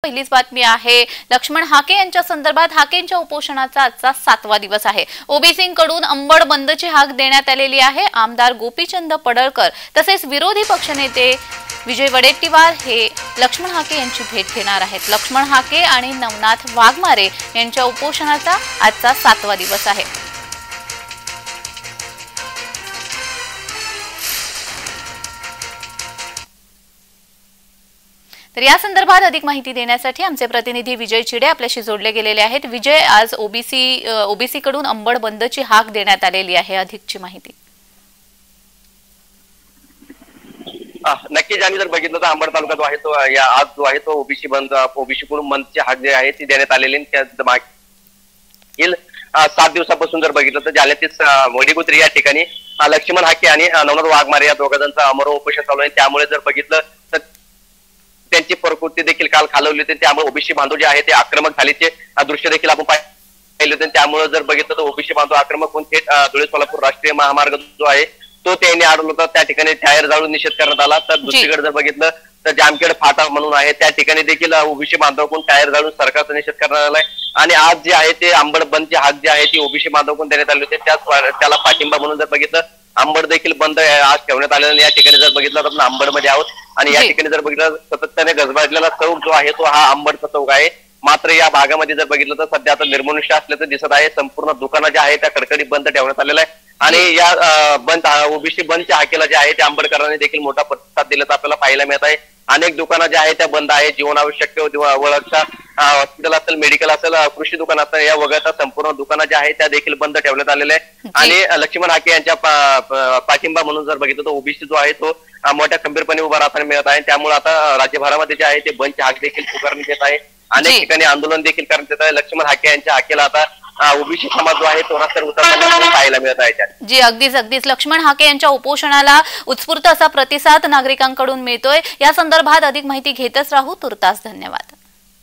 पहिलीच बातमी आहे लक्ष्मण हाके यांच्या संदर्भात. हाकेंच्या उपोषणाचा आजचा 7वा दिवस आहे. ओबीसींकडून अंबड बंदची हाक देण्यात आलेली आहे. आमदार गोपीचंद पडळकर तसेच विरोधी पक्षनेते विजय वडेट्टीवार हे लक्ष्मण हाके यांची भेट घेणार आहेत. लक्ष्मण हाके आणि नवनाथ वाघमारे यांच्या उपोषणाचा आजचा 7वा दिवस आहे. तर या संदर्भात अधिक माहिती देण्यासाठी आमचे प्रतिनिधी विजय चिडे आपल्याशी जोडले गेलेले आहेत. विजय, आज ओबीसी कडून अंबड बंदची हाक देण्यात आलेली आहे, अधिकची माहिती. नक्कीच आम्ही जर बघितलं तर अंबड तालुका जो आहे तो आज जो आहे तो ओबीसी कडून बंदची हाक जी आहे ती देण्यात आलेली. 7 दिवसापासून जर बघितलं तर जालन्यातील वडीगोत्री या ठिकाणी लक्ष्मण हाके आणि नवनाथ वाघमारे या दोघांचं अमर उपोषण चालू आहे. त्यामुळे जर बघितलं तर त्यांची प्रकृती देखील काल खालवली होती. त्यामुळे ओबीसी बांधव जे आहे ते आक्रमक झाल्याचे दृश्य देखील आपण पाहिले होते. त्यामुळे जर बघितलं तर ओबीसी बांधव आक्रमक होऊन थेट धुळे सोलापूर राष्ट्रीय महामार्ग जो आहे तो त्यांनी अडवला होता. त्या ठिकाणी टायर जाळून निषेध करण्यात आला. तर दुसरीकडे जर बघितलं तर जामखेड फाटा म्हणून आहे त्या ठिकाणी देखील ओबीसी बांधवाकडून टायर जाळून सरकारचा निषेध करण्यात आलाय. आणि आज जे आहे ते अंबड बंदची हाक जी आहे ती ओबीसी बांधवाकडून देण्यात आली होती. त्याला पाठिंबा म्हणून जर बघितलं अंबड देखील बंद आज ठेवण्यात आलेला. या ठिकाणी जर बघितलं तर आपण अंबड मध्ये आहोत आणि या ठिकाणी जर बघितलं सातत्याने गजबजलेला चौक जो आहे तो हा अंबडचा चौक आहे. मात्र या भागामध्ये जर बघितलं तर सध्या आता निर्मनुष्य असल्याचं दिसत आहे. संपूर्ण दुकानं जे आहे त्या कडकडीत बंद ठेवण्यात आलेला आहे. आणि या बंद ओबीसी बंदच्या हाकेला जे आहे त्या आंबेडकरांनी देखील मोठा प्रतिसाद दिल्याचं आपल्याला पाहायला मिळत आहे. अनेक दुकानं जे आहेत त्या बंद आहे. जीवनावश्यक वळखता हॉस्पिटल असेल, मेडिकल असेल, कृषी दुकान असेल या वगळता संपूर्ण दुकानं ज्या आहेत त्या देखील बंद ठेवण्यात आलेल्या आहे. आणि लक्ष्मण हाके यांच्या पाठिंबा म्हणून जर बघितलं तर ओबीसी जो आहे तो मोठ्या खंबीरपणे उभा राहताना मिळत आहे. त्यामुळे आता राज्यभरामध्ये जे आहे ते बंदची हाक देखील पुकारण्यात येत आहे. अनेक ठिकाणी आंदोलन देखील करण्यात येत आहे. लक्ष्मण हाके यांच्या हाकेला आता ओबीसी समाज जो आहे तो रस्त्यावर उतरताना पाहायला मिळत आहे. जी अगदीच लक्ष्मण हाके यांच्या उपोषणाला उत्स्फूर्त असा प्रतिसाद नागरिकांकडून मिळतोय. या संदर्भात अधिक माहिती घेतच राहू. तुर्तास धन्यवाद.